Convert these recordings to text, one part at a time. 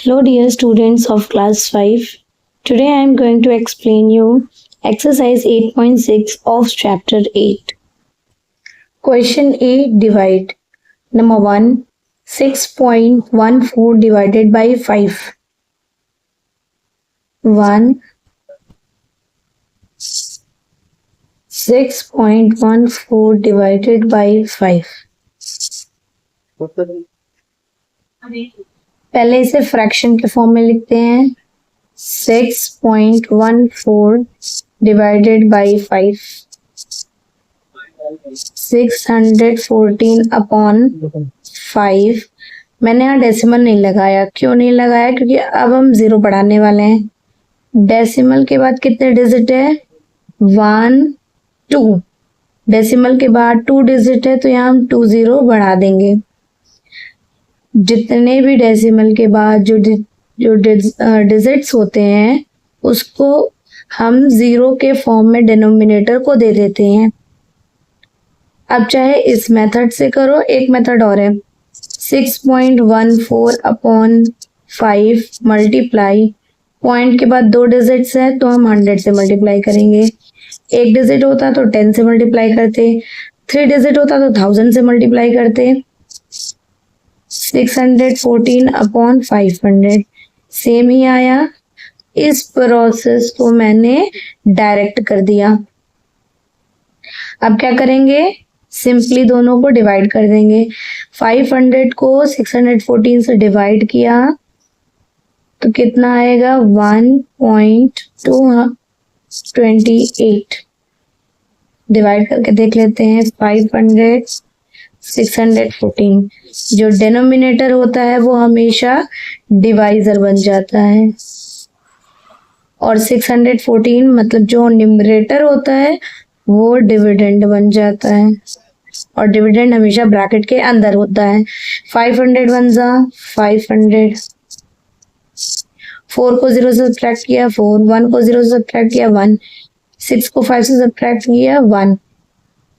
Hello dear students of class 5. Today I am going to explain you exercise 8.6 of chapter 8. Question A, divide. Number 1, 6.14 divided by 5. 1, 6.14 divided by 5. पहले इसे fraction के form में लिखते हैं 6.14 divided by 5 614 upon 5। मैंने यहाँ decimal नहीं लगाया। क्यों नहीं लगाया? क्योंकि अब हम 0 बढ़ाने वाले हैं। डेसिमल के बाद कितने डिजिट है? 1 2। डेसिमल के बाद 2 डिजिट है तो यहाँ हम 2 0 बढ़ा देंगे। जितने भी डेसिमल के बाद जो डिजिट्स होते हैं उसको हम 0 के फॉर्म में डिनोमिनेटर को दे देते हैं। अब चाहे इस मेथड से करो, एक मेथड और है 6.14 अपॉन 5 मल्टीप्लाई, पॉइंट के बाद 2 डिजिट्स है तो हम 100 से मल्टीप्लाई करेंगे। 1 डिजिट होता तो 10 से मल्टीप्लाई करते, 3 डिजिट होता तो 1000 से मल्टीप्लाई करते। 614 अपॉन 500 सेम ही आया। इस प्रोसेस को मैंने डायरेक्ट कर दिया। अब क्या करेंगे? सिंपली दोनों को डिवाइड कर देंगे। 500 को 614 से डिवाइड किया तो कितना आएगा? 1.228। डिवाइड करके देख लेते हैं। 500 614, जो डिनोमिनेटर होता है वो हमेशा डिवाइजर बन जाता है और 614 मतलब जो न्यूमरेटर होता है वो डिविडेंड बन जाता है और डिविडेंड हमेशा ब्रैकेट के अंदर होता है। 500 बन जा 500, 4 को 0 से सब्ट्रैक्ट किया 4, 1 को 0 से सब्ट्रैक्ट किया 1, 6 को 5 से सब्ट्रैक्ट किया 1।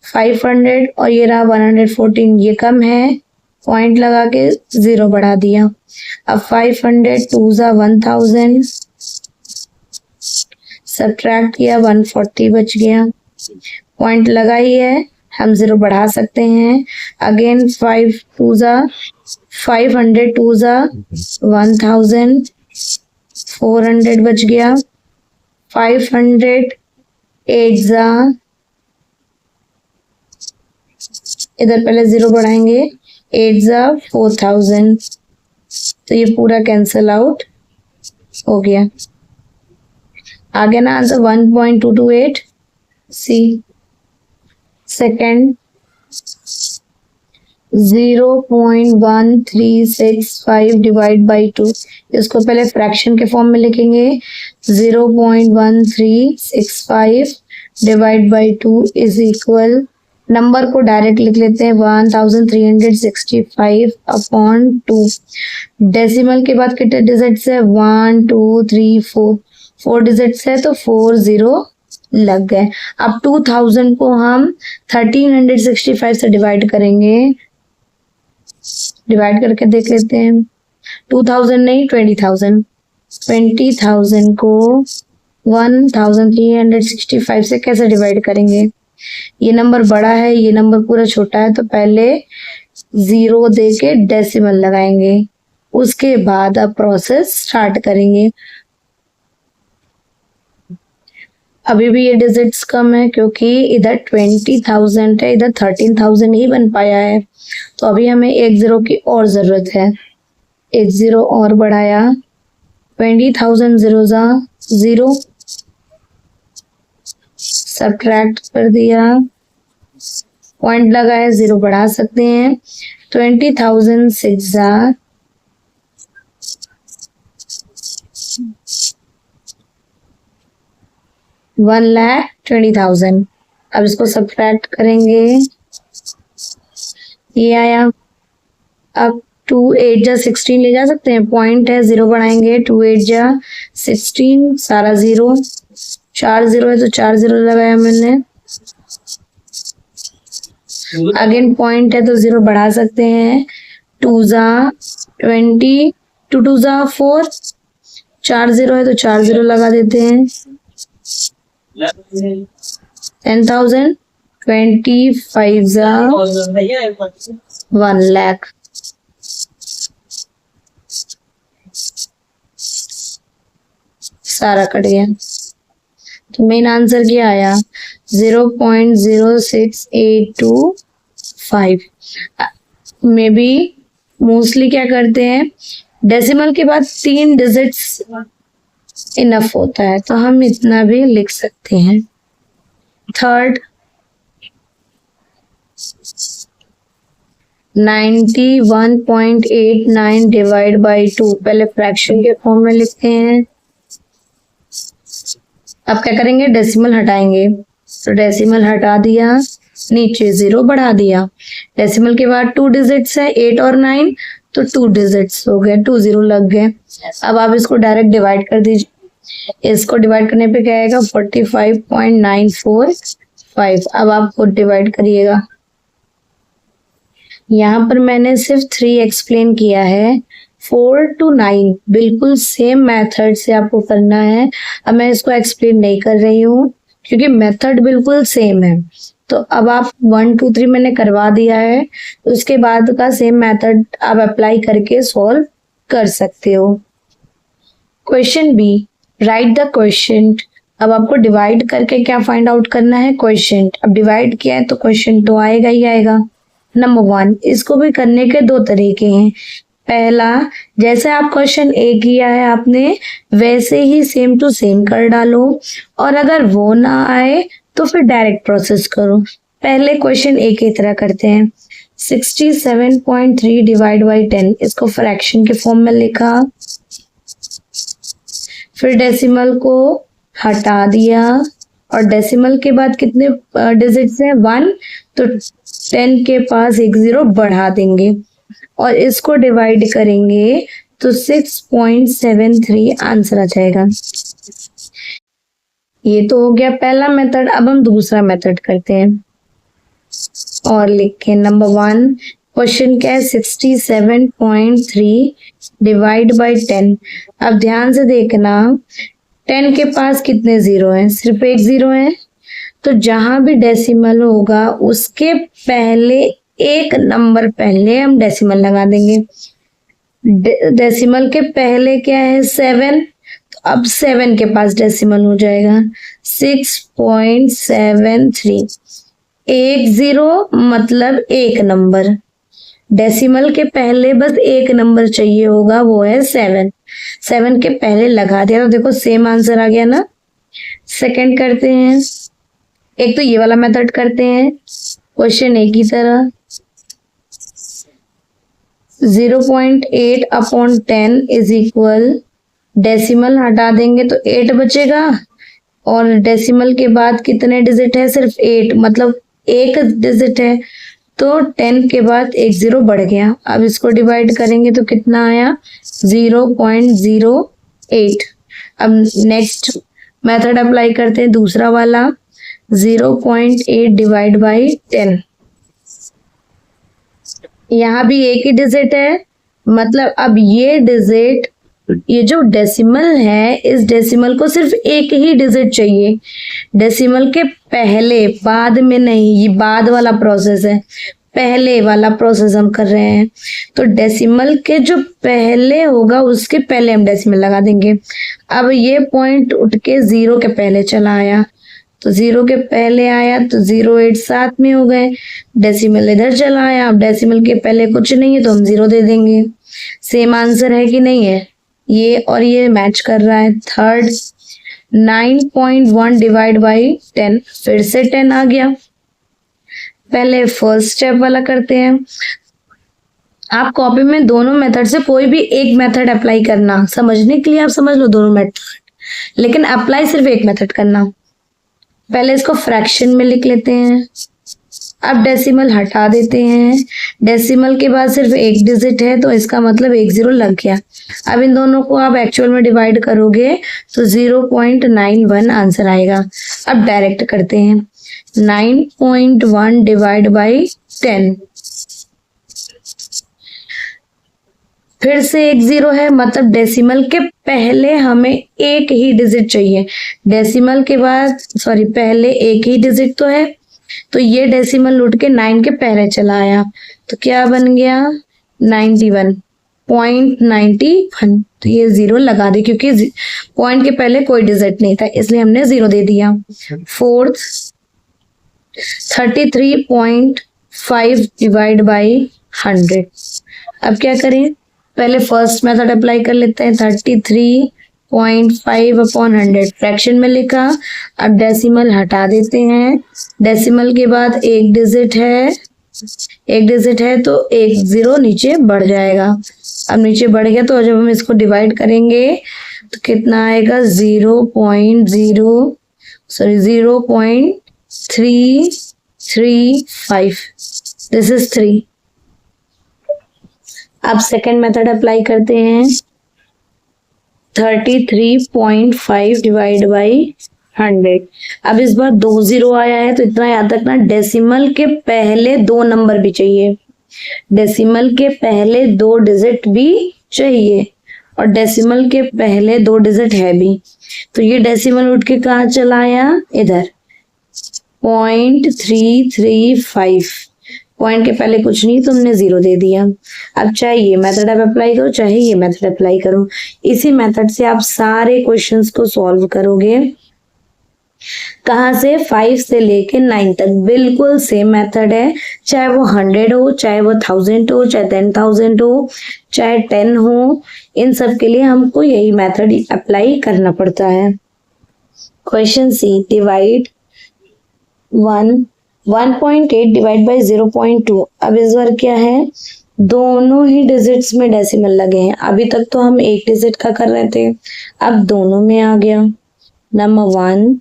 500 और ये रहा 114, ये कम है, पॉइंट लगा के 0 बढ़ा दिया। अब 500 2 जा 1000, सब्ट्रैक्ट किया 140 बच गया। पॉइंट लगा ही है, हम 0 बढ़ा सकते हैं। अगेन 500 2 जा 1000, 400 बच गया। 500 8 जा, इधर पहले 0 बढ़ाएंगे, 8 जा 4000, तो ये पूरा कैंसिल आउट हो गया। आगे ना answer 1.228। C second 0.1365 divide by 2। इसको पहले फ्रैक्शन के फॉर्म में लिखेंगे। 0.1365 divide by 2 is equal, number को डायरेक्ट लिख लेते हैं 1365 अपॉन 2। डेसिमल के बाद कितने डिजिट्स है? 1 2 3 4, 4 डिजिट्स है तो 4 0 लग गए। अब 2000 को हम 1365 से डिवाइड करेंगे। डिवाइड करके देख लेते हैं। 2000 नहीं 20,000 को 1365 से कैसे डिवाइड करेंगे? ये नंबर बड़ा है, ये नंबर पूरा छोटा है, तो पहले 0 दे के डेसिमल लगाएंगे, उसके बाद अब प्रोसेस स्टार्ट करेंगे। अभी भी ये डिजिट्स कम है क्योंकि इधर 20,000 है, इधर 13,000 ही बन पाया है, तो अभी हमें 1 0 की और जरूरत है। 1 0 और बढ़ाया, 20,000 0 जा 0, सब्ट्रैक्ट कर दिया, पॉइंट लगाया 0 बढ़ा सकते हैं। 20,000 6 जा 1,20,000। अब इसको सब्ट्रैक्ट करेंगे, ये आया। अब 2 8 जा 16 ले जा सकते हैं, पॉइंट है 0 बढ़ाएंगे। 2 8 जा 16, सारा 0, 4 0 है तो 4 0 लगाया मैंने। अगेन पॉइंट है तो 0 बढ़ा सकते हैं। 2 जा 20, टू टू ज़ा 4, 4 0 है तो 4 0 लगा देते हैं। 10,000, 25 ज़ा 1 लाख। सारा कट गया। तो मेन आंसर क्या आया? 0.06825। मे बी मोस्टली क्या करते हैं, डेसिमल के बाद 3 डिजिट्स इनफ होता है, तो हम इतना भी लिख सकते हैं। थर्ड 91.89 डिवाइड बाई 2, पहले फ्रैक्शन के फॉर्म में लिखते हैं। अब क्या करेंगे, डेसिमल हटाएंगे। तो डेसिमल हटा दिया, नीचे 0 बढ़ा दिया। डेसिमल के बाद 2 डिजिट्स है, 8 और 9, तो 2 डिजिट्स हो गए, 2 0 लग गए। अब आप इसको डायरेक्ट डिवाइड कर दीजिए। इसको डिवाइड करने पे क्या आएगा? 45.945। अब आप खुद डिवाइड करिएगा। यहाँ पर मैंने सिर्फ 3 एक्सप्लेन किया है, 4 to 9 बिल्कुल सेम मेथड से आपको करना है। अब मैं इसको एक्सप्लेन नहीं कर रही हूँ क्योंकि मेथड बिल्कुल सेम है। तो अब आप 1 2 3 मैंने करवा दिया है, उसके बाद का सेम मेथड आप अप्लाई करके सॉल्व कर सकते हो। Question B, right the question. अब आपको डिवाइड करके क्या फाइंड आउट करना है? क्वेश्चन। अब डिवाइड किया है तो क्वेश्चन तो आएगा ही आएगा। नंबर 1, इसको भी करने के 2 तरीके हैं। पहला, जैसे आप क्वेश्चन ए किया है आपने, वैसे ही सेम टू सेम कर डालो, और अगर वो ना आए तो फिर डायरेक्ट प्रोसेस करो। पहले क्वेश्चन ए की तरह करते हैं। 67.3 डिवाइड बाई 10, इसको फ्रैक्शन के फॉर्म में लिखा, फिर डेसिमल को हटा दिया, और डेसिमल के बाद कितने डिजिट्स हैं? 1, तो 10 के पास एक 0 बढ़ा देंगे और इसको डिवाइड करेंगे तो 6.73 आंसर आ जाएगा। ये तो हो गया पहला मेथड। अब हम दूसरा मेथड करते हैं और लिखें नंबर 1। क्वेश्चन क्या है? 67.3 डिवाइड बाई 10। अब ध्यान से देखना, 10 के पास कितने 0 हैं? सिर्फ एक 0 है, तो जहां भी डेसिमल होगा उसके पहले एक नंबर पहले हम डेसिमल लगा देंगे। डेसिमल के पहले क्या है? 7, तो अब 7 के पास डेसिमल हो जाएगा 6.73। एक 0 मतलब एक नंबर, डेसिमल के पहले बस एक नंबर चाहिए होगा, वो है 7। 7 के पहले लगा दिया तो देखो सेम आंसर आ गया ना। सेकंड करते हैं, एक तो ये वाला मेथड करते हैं क्वेश्चन ए की तरह। 0.8 अपॉन 10 इज इक्वल, डेसिमल हटा देंगे तो 8 बचेगा, और डेसिमल के बाद कितने डिजिट है? सिर्फ 8, मतलब एक डिजिट है, तो 10 के बाद एक 0 बढ़ गया। अब इसको डिवाइड करेंगे तो कितना आया? 0.08। अब नेक्स्ट मेथड अप्लाई करते हैं, दूसरा वाला। 0.8 डिवाइड बाई 10, यहाँ भी एक ही डिजिट है, मतलब अब ये डिजिट, ये जो डेसिमल है, इस डेसिमल को सिर्फ एक ही डिजिट चाहिए। डेसिमल के पहले, बाद में नहीं, ये बाद वाला प्रोसेस है, पहले वाला प्रोसेस हम कर रहे हैं। तो डेसिमल के जो पहले होगा उसके पहले हम डेसिमल लगा देंगे। अब ये पॉइंट उठ के 0 के पहले चला आया, तो 0 के पहले आया तो 0.8 साथ में हो गए। डेसिमल इधर चला आया, अब डेसिमल के पहले कुछ नहीं है तो हम 0 दे देंगे। सेम आंसर है कि नहीं है? ये और ये मैच कर रहा है। थर्ड, 9.1 डिवाइड बाई 10, फिर से 10 आ गया। पहले फर्स्ट स्टेप वाला करते हैं। आप कॉपी में दोनों मेथड से कोई भी एक मेथड अप्लाई करना, समझने के लिए आप समझ लो दोनों मेथड, लेकिन अप्लाई सिर्फ एक मेथड करना। पहले इसको फ्रैक्शन में लिख लेते हैं, अब डेसिमल हटा देते हैं। डेसिमल के बाद सिर्फ एक डिजिट है तो इसका मतलब एक 0 लग गया। अब इन दोनों को आप एक्चुअल में डिवाइड करोगे तो 0.91 आंसर आएगा। अब डायरेक्ट करते हैं, 9.1 डिवाइड बाई 10, फिर से एक जीरो है, मतलब डेसिमल के पहले हमें एक ही डिजिट चाहिए। डेसिमल के बाद सॉरी पहले एक ही डिजिट तो है, तो ये डेसिमल उठ के 9 के पहले चला आया, तो क्या बन गया 91.91। तो ये जीरो लगा दे, क्योंकि पॉइंट के पहले कोई डिजिट नहीं था इसलिए हमने जीरो दे दिया। Fourth 33.5 divide by 100। अब क्या करें, पहले फर्स्ट मेथड अप्लाई कर लेते हैं। 33.5 अपॉन 100 फ्रैक्शन में लिखा, अब डेसिमल हटा देते हैं। डेसिमल के बाद एक डिजिट है तो एक जीरो नीचे बढ़ जाएगा। अब नीचे बढ़ गया तो जब हम इसको डिवाइड करेंगे तो कितना आएगा 0.335। This is 3। अब सेकेंड मेथड अप्लाई करते हैं। 33.5 डिवाइड बाई 100। अब इस बार 2 जीरो आया है, तो इतना याद रखना डेसिमल के पहले 2 नंबर भी चाहिए, डेसिमल के पहले 2 डिजिट भी चाहिए, और डेसिमल के पहले 2 डिजिट है भी। तो ये डेसिमल उठ के कहाँ चला आया, इधर 0.335। पॉइंट के पहले कुछ नहीं तो हमने जीरो दे दिया। अब चाहे ये मेथड आप अप्लाई करो चाहे ये मेथड अप्लाई करो, इसी मेथड से आप सारे क्वेश्चंस को सॉल्व करोगे। कहाँ से, 5 से लेके 9 तक बिल्कुल सेम मेथड है, चाहे वो 100 हो, चाहे वो 1000 हो, चाहे 10,000 हो, चाहे 10 हो, इन सब के लिए हमको यही मेथड अप्लाई करना पड़ता है। Question C, divide 1.8 divide by 0.2। अब इस बार क्या है, दोनों ही डिजिट्स में डेसिमल लगे हैं। अभी तक तो हम एक डिजिट का कर रहे थे, अब दोनों में आ गया। Number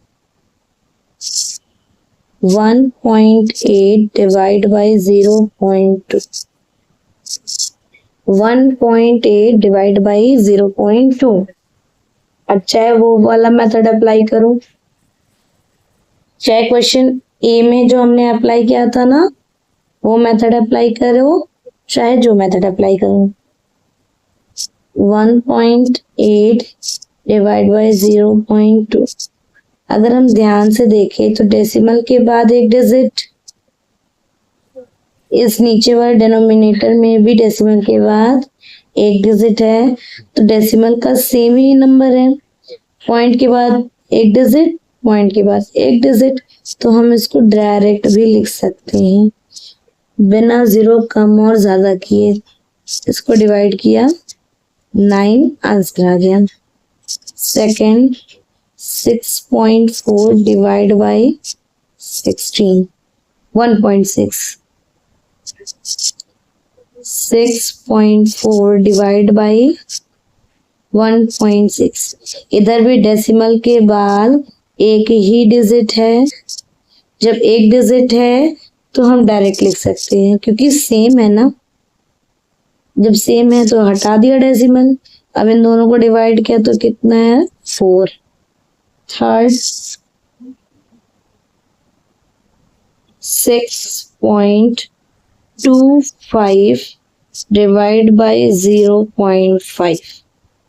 1.8 divide by 0.2। 1.8 divide by 0.2। अब चाहे वो वाला मेथड अप्लाई करो, चाहे क्वेश्चन ए में जो हमने अप्लाई किया था ना वो मेथड अप्लाई करो, चाहे जो मेथड अप्लाई करो। 1.8 डिवाइड बाई 0.2। अगर हम ध्यान से देखें तो डेसिमल के बाद एक डिजिट, इस नीचे वाले डिनोमिनेटर में भी डेसिमल के बाद एक डिजिट है, तो डेसिमल का सेम ही नंबर है। पॉइंट के बाद एक डिजिट, पॉइंट के बाद एक डिजिट, तो हम इसको डायरेक्ट भी लिख सकते हैं बिना जीरो कम और ज्यादा किए। इसको डिवाइड किया, 9 आंसर आ गया। Second 6.4 divide by 16, 1.6। 6.4 divide by 1.6। इधर भी डेसिमल के बाद एक ही डिजिट है, जब एक डिजिट है तो हम डायरेक्ट लिख सकते हैं क्योंकि सेम है ना। जब सेम है तो हटा दिया डेसिमल, अब इन दोनों को डिवाइड किया तो कितना है 4। Third 6.25 divide by 0.5।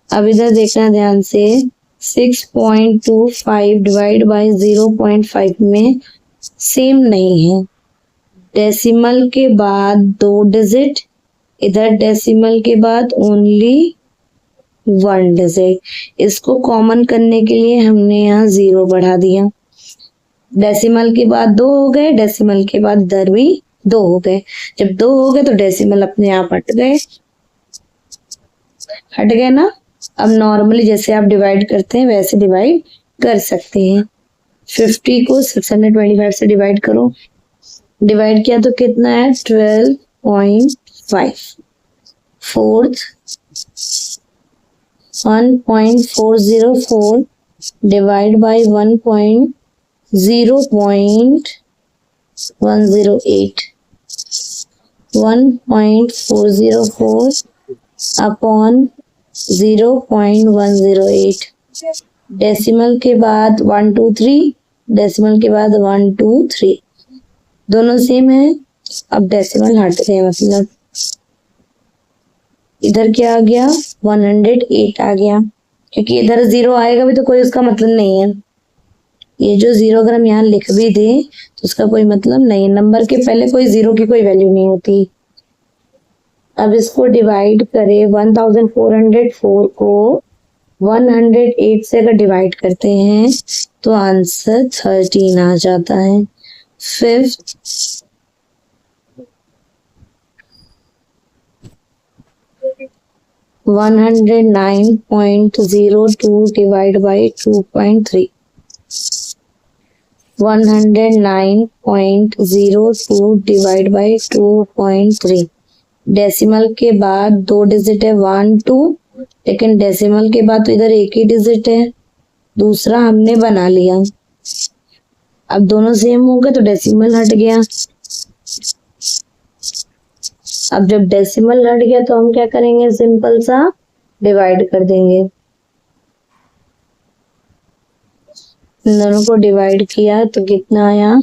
अब इधर देखना ध्यान से, 6.25 डिवाइड बाई 0.5 में सेम नहीं है। डेसिमल के बाद 2 डिजिट, इधर डेसिमल के बाद ओनली 1 डिजिट। इसको कॉमन करने के लिए हमने यहाँ 0 बढ़ा दिया। डेसिमल के बाद 2 हो गए, डेसिमल के बाद इधर भी 2 हो गए। जब 2 हो गए तो डेसिमल अपने आप हट गए ना। अब नॉर्मली जैसे आप डिवाइड करते हैं वैसे डिवाइड कर सकते हैं। 50 को 625 से डिवाइड करो, डिवाइड किया तो कितना है 12.5। Fourth 1.404 divide by 0.108। 1.404 upon 0.108। Decimal के बाद 1 2 3, डेसिमल के बाद 1 2 3, दोनों सेम है। अब डेसिमल हट गए, मतलब इधर क्या आ गया, 108 आ गया, क्योंकि इधर 0 आएगा भी तो कोई उसका मतलब नहीं है। ये जो 0 अगर हम यहाँ लिख भी दें तो उसका कोई मतलब नहीं है, नंबर के पहले कोई 0 की कोई वैल्यू नहीं होती। अब इसको डिवाइड करें, 1404 को 108 से अगर डिवाइड करते हैं तो आंसर 13 आ जाता है। Fifth, 109.02 divide by 2.3, 109.02 divide by 2.3। Decimal के बाद 2 डिजिट है 1 2, लेकिन डेसिमल के बाद तो इधर एक ही डिजिट है, दूसरा हमने बना लिया। अब दोनों सेम हो गए तो डेसिमल हट गया। अब जब डेसिमल हट गया तो हम क्या करेंगे, सिंपल सा डिवाइड कर देंगे। दोनों को डिवाइड किया तो कितना आया,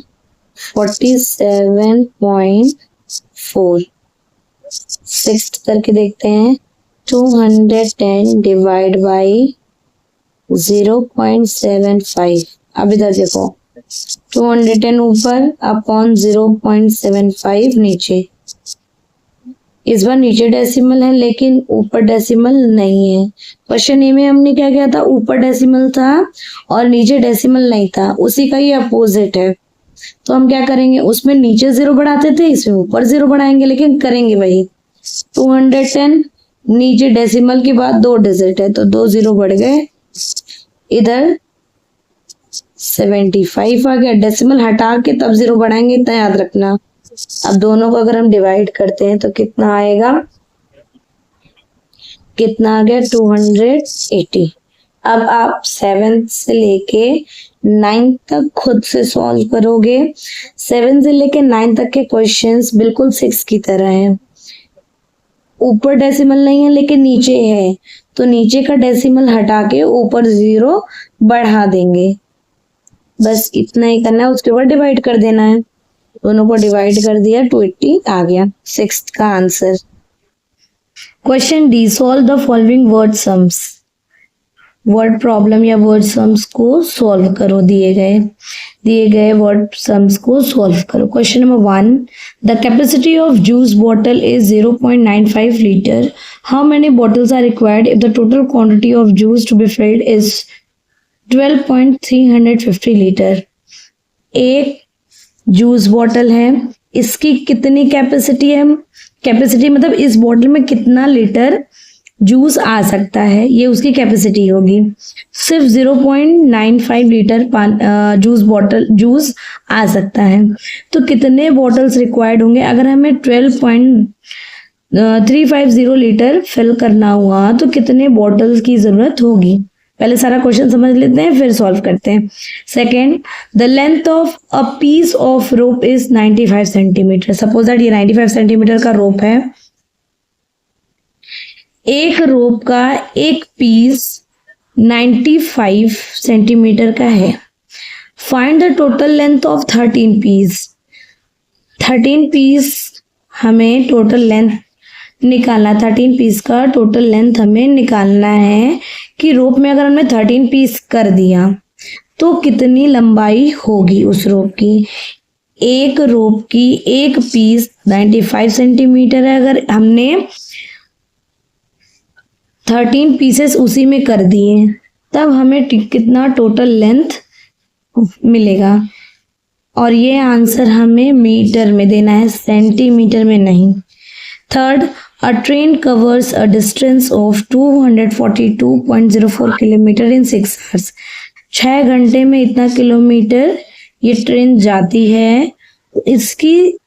47.4। सिक्स्थ करके देखते हैं, 210 डिवाइड बाई 0.75। अब इधर देखो, 210 ऊपर अपॉन 0.75 नीचे। इस बार नीचे डेसिमल है लेकिन ऊपर डेसिमल नहीं है। क्वेश्चन ए में हमने क्या किया था, ऊपर डेसिमल था और नीचे डेसिमल नहीं था, उसी का ही अपोजिट है। तो हम क्या करेंगे, उसमें नीचे 0 बढ़ाते थे, इसमें ऊपर 0 बढ़ाएंगे, लेकिन करेंगे वही। 210 नीचे डेसिमल के बाद 2 डिजिट है तो 2 0 बढ़ गए, इधर 75 आ गया। डेसिमल हटा के तब 0 बढ़ाएंगे, इतना याद रखना। अब दोनों को अगर हम डिवाइड करते हैं तो कितना आएगा, कितना आ गया, 280। अब आप 7 से लेके 9 तक खुद से सॉल्व करोगे। 7 से लेके 9 तक के क्वेश्चंस बिल्कुल 6 की तरह हैं। ऊपर डेसिमल नहीं है लेकिन नीचे है, तो नीचे का डेसिमल हटा के ऊपर 0 बढ़ा देंगे, बस इतना ही करना है। उसके बाद डिवाइड कर देना है, दोनों को डिवाइड कर दिया, 280 आ गया, सिक्स्थ का answer. Question D, solve the following word sums. Word problem या वर्ड सम्स को सॉल्व करो, दिए गए वर्ड सम्स को सॉल्व करो। Question number 1, the capacity of juice bottle is 0.95 litre. How many bottles are required if the total quantity of juice to be filled is 12.350 litre. एक juice bottle है, इसकी कितनी capacity है, capacity मतलब इस bottle में कितना लीटर जूस आ सकता है, ये उसकी कैपेसिटी होगी। सिर्फ 0.95 लीटर जूस आ सकता है, तो कितने बॉटल्स रिक्वायर्ड होंगे। अगर हमें 12.350 लीटर फिल करना हुआ तो कितने बॉटल्स की जरूरत होगी। पहले सारा क्वेश्चन समझ लेते हैं फिर सॉल्व करते हैं। Second, the length of a piece of rope is 95 centimetre. Suppose that ये 95 सेंटीमीटर का रोप है। एक रोप का एक पीस 95 सेंटीमीटर का है। Find the total length of 13 piece. 13 piece हमें टोटल लेंथ निकालना, 13 पीस का टोटल लेंथ हमें निकालना है कि रोप में अगर हमने 13 पीस कर दिया तो कितनी लंबाई होगी उस रोप की। एक रोप की एक पीस 95 सेंटीमीटर है, अगर हमने 13 पीसेस उसी में कर दिए तब हमें कितना टोटल लेंथ मिलेगा। और ये आंसर हमें मीटर में देना है, सेंटीमीटर में नहीं। Third, a train covers a distance of 242.04 kilometre in 6 hours। 6 घंटे में इतना किलोमीटर ये ट्रेन जाती है, इसकी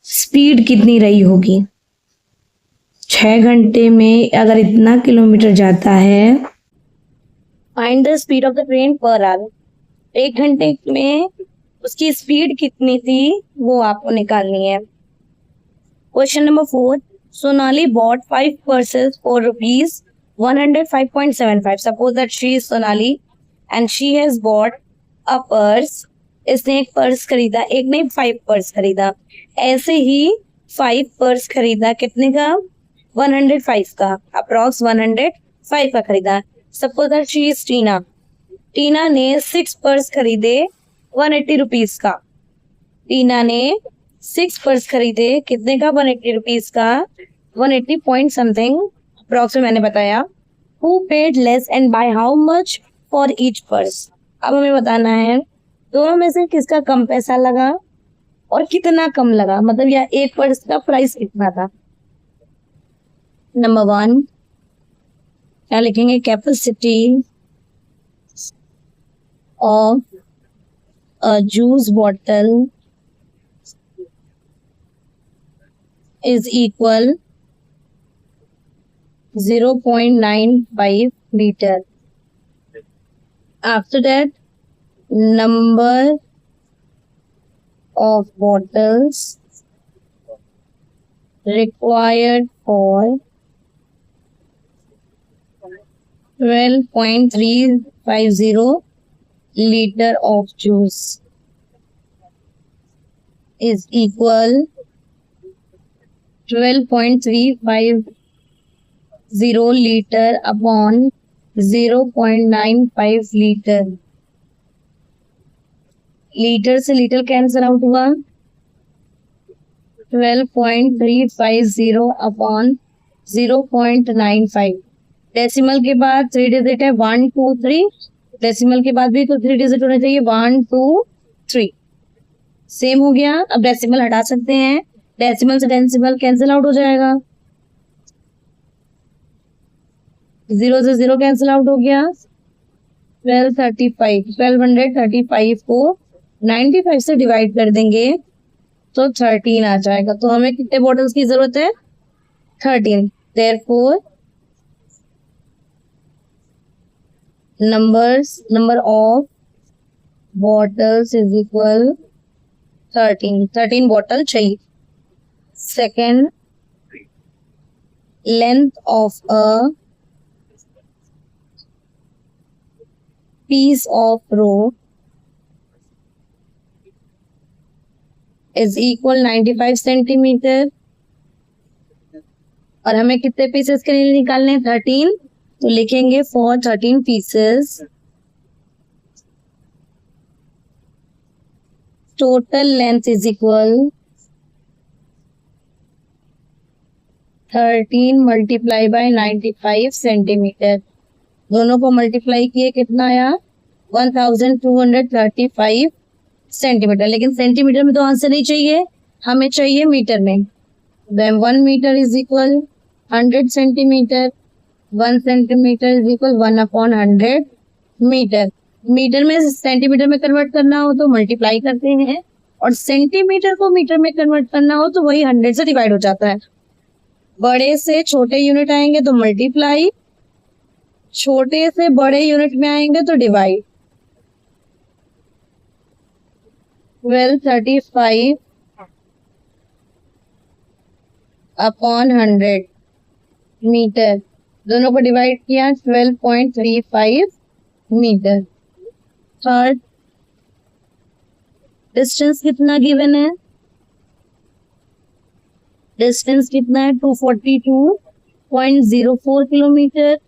स्पीड कितनी रही होगी। 6 घंटे में अगर इतना किलोमीटर जाता है, find the speed of the train per hour. 1 घंटे में उसकी स्पीड कितनी थी वो आपको निकालनी है। Question number 4, Sonali bought 5 purses for rupees 105.75. Suppose that she is Sonali and she has bought a purse. इसने एक पर्स खरीदा, एक नहीं 5 पर्स खरीदा। ऐसे ही 5 पर्स खरीदा, कितने का, 105 का, अप्रॉक्स 105 का खरीदा। सपोज दैट शी इज टीना, टीना ने 6 पर्स खरीदे 180 रुपीज का। टीना ने 6 पर्स खरीदे कितने का? 180 रुपीज का, 180 पॉइंट समथिंग अप्रॉक्स में मैंने बताया। Who paid less and by how much for each purse. अब हमें बताना है दोनों में से किसका कम पैसा लगा और कितना कम लगा, मतलब या एक पर्स का प्राइस कितना था। नंबर 1 क्या लिखेंगे? Capacity of a juice bottle is equal 0.95 liter. After that, number of bottles required for 12.350 liter of juice is equal 12.350 liter upon 0.95 liter. Litre से लीटर कैंसिल आउट हुआ, 12.350 अपॉन 0.95। डेसिमल के बाद 3 digit है 1 2 3, decimal के बाद भी तो 3 digit होना चाहिए 1 2 3। सेम हो गया। अब डेसिमल हटा सकते हैं, डेसिमल से डेसिमल कैंसिल आउट हो जाएगा, 0 से 0 कैंसिल आउट हो गया। 1235 को 95 से डिवाइड कर देंगे तो 13 आ जाएगा। तो हमें कितने बॉटल्स की जरूरत है? 13। Therefore number of bottles is equal 13 bottle चाहिए। Second, length of a piece of rope is equal 95 centimetre. और हमें कितने पीसेस के लिए निकालने हैं? 13। तो लिखेंगे for 13 pieces total length is equal 13 multiply by 95 centimetre. दोनों को मल्टीप्लाई किए कितना आया? 1235 सेंटीमीटर। लेकिन सेंटीमीटर में तो आंसर नहीं चाहिए, हमें चाहिए मीटर में। 1 metre is equal 100 centimetre, 1 centimetre is equal 1/100 metre. Metre में सेंटीमीटर में कन्वर्ट करना हो तो मल्टीप्लाई करते हैं, और सेंटीमीटर को मीटर में कन्वर्ट करना हो तो वही 100 से डिवाइड हो जाता है। बड़े से छोटे यूनिट आएंगे तो मल्टीप्लाई, छोटे से बड़े यूनिट में आएंगे तो डिवाइड। 1235 अपॉन 100 मीटर, दोनों को डिवाइड किया 12.35 मीटर। थर्ड, डिस्टेंस कितना गिवन है? डिस्टेंस कितना है? 242.04 किलोमीटर।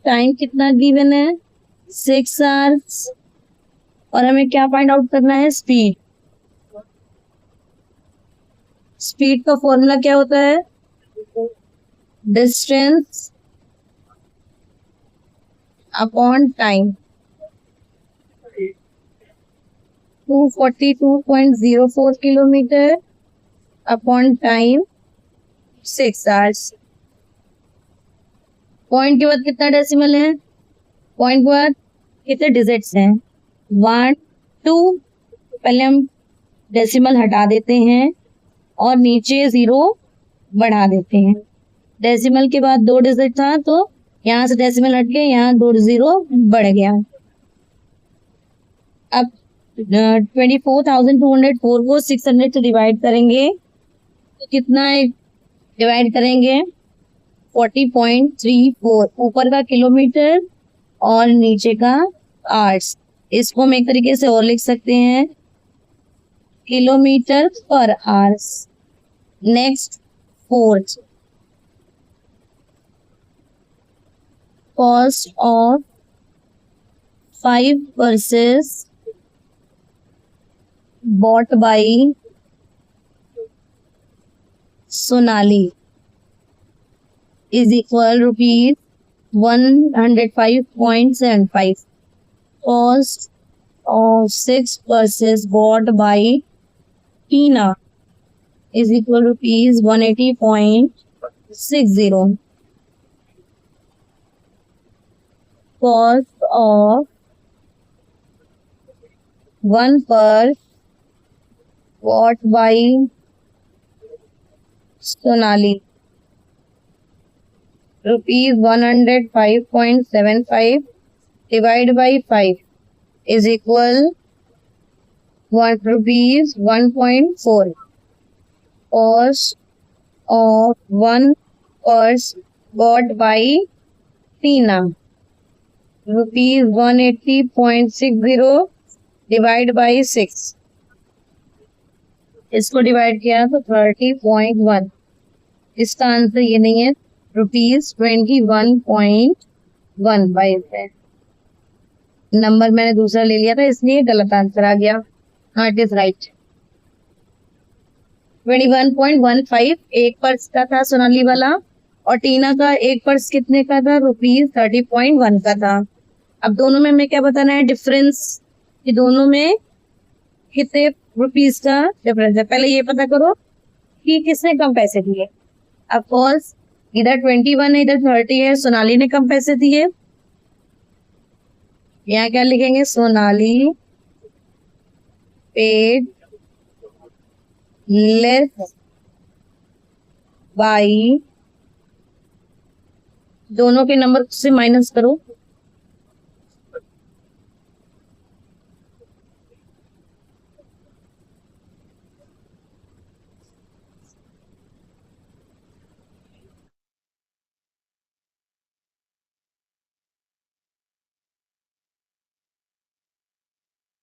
टाइम कितना गिवन है? 6 आवर्स। और हमें क्या फाइंड आउट करना है? स्पीड। स्पीड का फॉर्मूला क्या होता है? Distance upon time. 242.04 kilometre upon time 6 hours. Point के बाद कितना डेसिमल है? पॉइंट के बाद कितने डिजिट्स हैं? 1 2। पहले हम डेसिमल हटा देते हैं और नीचे 0 बढ़ा देते हैं। डेसिमल के बाद 2 डिजिट था तो यहाँ से डेसिमल हट के यहाँ 2 0 बढ़ गया। अब 24,204 को 600 से डिवाइड करेंगे तो कितना डिवाइड करेंगे? 40.34। ऊपर का किलोमीटर और नीचे का आवर्स। इसको हम एक तरीके से और लिख सकते हैं, किलोमीटर पर hours. Next, fourth, cost of 5 purses bought by Sonali is equal rupees 105.75. Cost of 6 purses bought by Tina is equal rupees 180.60. Cost of 1 purse bought by Sonali rupees 105.75 divided by 5 is equal 1 rupees 1.4. Cost of 1 purse bought by Tina rupees 180.60 divide by 6. इसको divide किया तो 30.1. इसका answer ये नहीं है, rupees 21.1 by है. Number मैंने दूसरा ले लिया था इसलिए गलत आंसर आ गया. हाँ, इट इज राइट. 21.15 एक पर्स का था सोनाली वाला, और टीना का एक पर्स कितने का था? रुपीज 30.1 का था. अब दोनों में हमें क्या बताना है? डिफरेंस, कि दोनों में कितने रुपीज का डिफरेंस है. पहले ये पता करो कि किसने कम पैसे दिए. ऑफ कोर्स इधर 21 है, इधर 30 है. सोनाली ने कम पैसे दिए. यहाँ क्या लिखेंगे? सोनाली पेड लेस बाई, दोनों के नंबर से माइनस करो,